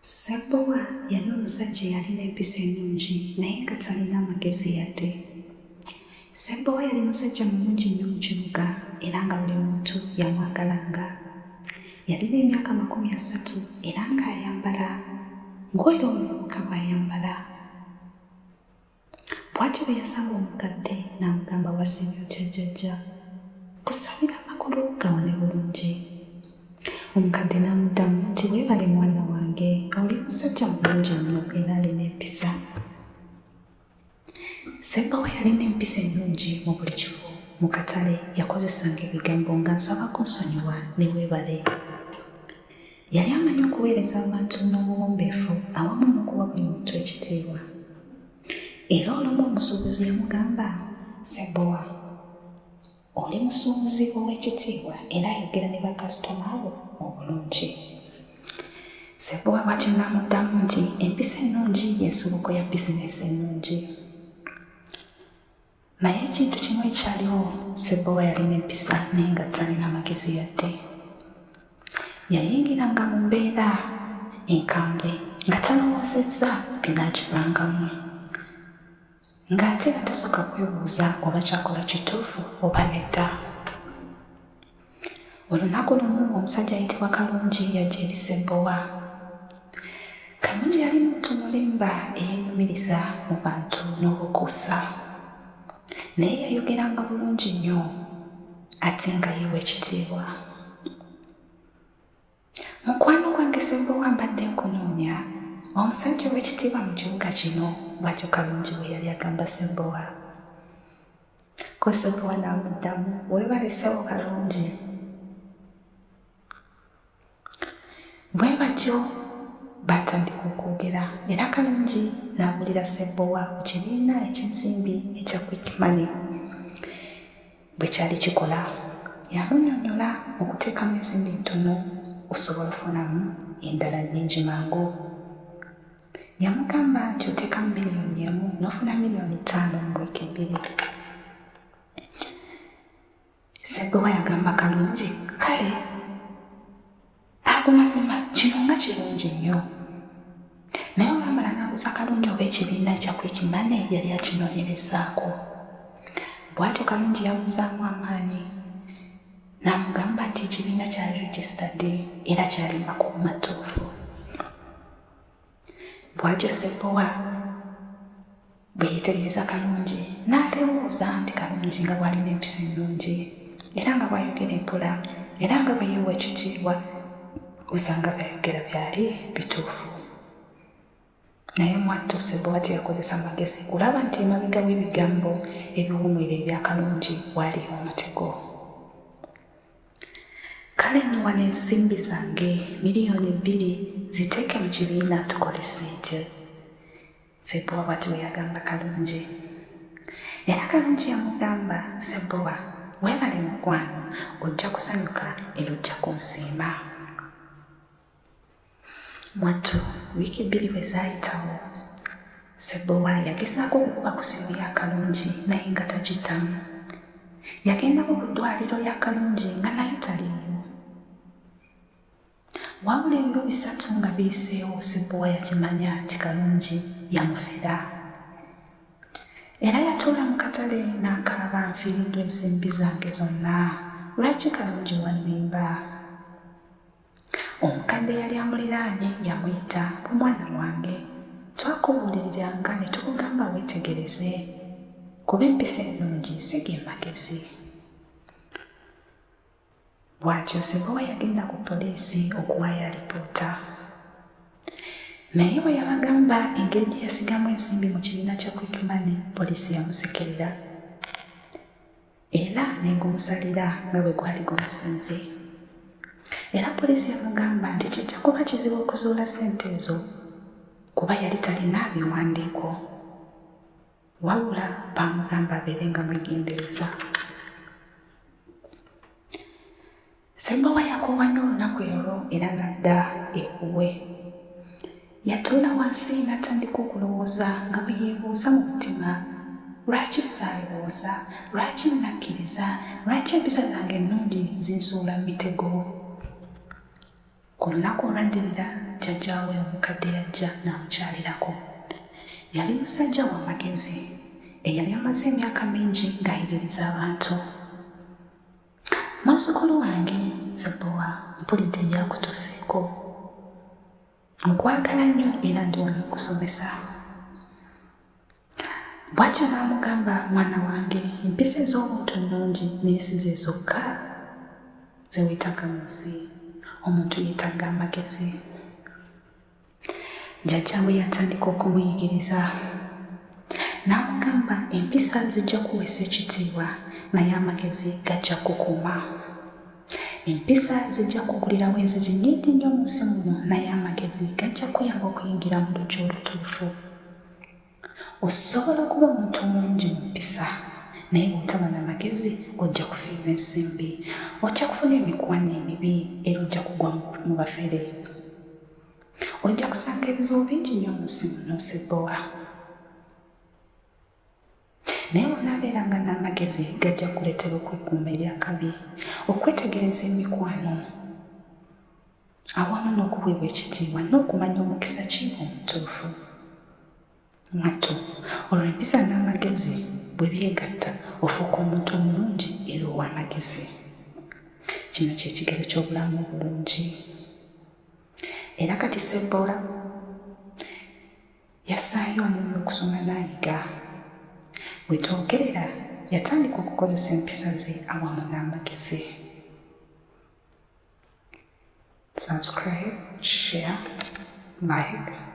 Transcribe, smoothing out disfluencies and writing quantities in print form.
Ssabbowa yali omusajja eyalina empisa ennungi naye nga talina magezi yadde. Ssabbowa yali musajja mulungi nnyo mu kibuga era nga buli muntu yamwagalanga. Yalina emyaka 30 era ng'ayambala ng'oyo omuvubuka bw'ayambala. Bw'atyo bwe yasanga omukadde n'amugamba wasiibye otya jjajja, kusabira amakulu gawone bulungi. Omukadde n'amuddamu nti weebale mwana wange, oli musajja mulungi nnyo era alina empisa. Ssabbowa yalina empisa ennungi mu buli kifo. Mu katale yakozesanga ebigambo nga nsaba kunsonyiwa ne weebale. Yali amanyi okuweereza abantu n'obuwombeefu awamu n'okuwa buli muntu ekitiibwa. Era olumu omusuubuzi yamugamba, Ssabbowa, oli musuubuzi ow'ekitiibwa era ayogera ne bakasitoma abo obulungi. Ssabbowa bw'atyo n'amuddamu nti empisa ennungi y'ensibuko ya bizinesi ennungi. Naye ekintu kimu ekyaliwo, Ssabbowa yalina empisa naye nga talina magezi yadde. Yayingiranga mu mbeera enkambwe nga talowoozezza binaagivangamu, ng'ate nga tasooka kwebuuza oba kyakola kituufu oba nedda. Olunaku lumu omusajja ayitibwa Kalungi yajja eri Ssabbowa. Kalungi yali muntu mulimba eyeenyumiriza mu bantu n'obukuusa, naye yayogeranga bulungi nnyo ate nga yiwa ekitiibwa. Mukwano gwange Ssabbowa mbadde nkunoonya, omusajja ow'ekitiibwa mu kibuga kino, bw'atyo Kalungi bwe yali agamba Ssabbowa. Ko Ssabbowa n'amuddamu, weebale ssebo Kalungi. Bwe batyo baatandika okwogera era Kalungi n'abulira Ssabbowa ku kibiina eky'ensimbi ekya Quick Money. Bwe kyali kikola, yamunnyonnyola okuteekamu ensimbi ntono osobola okufunamu endala nnyingi mangu. Yamugamba nti oteekamu miliyoni 1 n'ofuna miliyoni 5 mu wiiki 2. Ssabbowa yagamba Kalungi, kale ago mazima kino nga kirungi nnyo. Naye olwamala n'abuuza Kalungi oba ekibiina ekya Quick Money yali akinoonyerezaako. Bw'atyo Kalungi yamuzaamu amaanyi n'amugamba nti ekibiina kyali registered era kyali makubo matuufu. Bw'atyo Ssabbowa bwe yeetegereza Kalungi n'alowooza nti Kalungi nga bw'alina empisa ennungi era nga bw'ayogera empola era nga bwe yeewa ekitiibwa, osanga by'ayogera byali bituufu. Naye mwattu Ssabbowa teyakozesa magezi kulaba nti emabega w'ebigambo ebiwumira ebya Kalungi waaliyo omutego. Kale nno wano ensimbi zange miliyoni 2 ziteeke mu kibiina tukole ssente. Ssabbowa bw'atyo bwe yagamba Kalungi. Era Kalungi yamugamba, Ssabbowa, weebale mukwano, ojja kusanyuka era ojja kunsiima. Mwattu wiiki 2 bwe zaayitawo, Ssabbowa yagezaako okukuba ku ssimu ya Kalungi naye nga tagiddamu. Yagenda mu ddwaliro lya Kalungi nga nayo taliiyo. Wabula ebiro 3 nga biyiseewo, Ssabbowa yakimanya nti Kalungi yamufera. Era yatuula mu katale n'akaaba, nfiiriddwa ensimbi zange zonna, lwaki Kalungi wannimba? Omukadde yali amuliraanye yamuyita, omwana wange, twakubuuliriranga ne tukugamba weetegereze, kuba empisa ennungi si ge magezi. Bw'atyo Ssabbowa yagenda ku poliisi okuwaayo alipoota. Naye bwe yabagamba engeri gye yasigamu ensimbi mu kibiina kya Quick Money, poliisi yamusekerera era n'egumusalira nga bwe gwali gumusinze. Era poliisi yamugamba nti kijja kuba kizibu okuzuula ssente ezo kuba yali talina biwandiiko, wabula baamugamba abeere nga mwegendereza. Ssabbowa yakoowa nnyo olunaku olwo era n'adda ewuwe. Yatuula wansi n'atandika okulowooza nga bwe yeebuuza mu mutima, lwaki saalowooza, lwaki nakkiriza, lwaki empisa zange ennungi zinsuula mu mitego? Ku lunaku olwaddirira jjajjaawe omukadde yajja n'amukyalirako. Yali musajja w'amagezi eyali amaze emyaka mingi ng'ayigiriza abantu. Muzzukulu wange Ssebbowa, mpulidde ebyakutuuseeko. Nkwagala nnyo era ndi wano okusomesa. Bw'atyo n'amugamba, mwana wange, empisa ez'obuntu nnungi naye si ze zokka ze weetaaga mu nsi. Omuntu yeetaaga amagezi. Jjajjaawe yatandika okumuyigiriza. N'amugamba empisa zijja kuweesa ekitiibwa naye amagezi gajja kukuuma. Empisa zijja kugulirawo enzigi nnyingi nnyo mu nsi muno naye amagezi gajja kuyamba okuyingira mu luggi olutuufu. Osobola okuba omuntu omulungi mu mpisa naye bw'otaba n'amagezi ojja kufiirwa ensimbi, ojja kufuna emikwano emibi era ojja kugwa mu bafere. Ojja kusanga ebizibu bingi nnyo mu nsi muno Ssebbowa. Naye bw'onaabeeranga n'amagezi gajja kuleetera okwekuuma eri akabi, okwetegereza emikwano awamu n'okuweebwa ekitiibwa n'okumanya omukisa ki omutuufu. Mwattu, olwo empisa n'amagezi bwe byegatta ofuuka omuntu omulungi era ow'amagezi. Kino kye kigero ky'obulamu obulungi. Era kati Ssebbowa yassaayo omwoyo okusoma n'ayiga. Bwe twogerera yatandika okukozesa empisa ze awamu n'amagezi. Subscribe, share, like.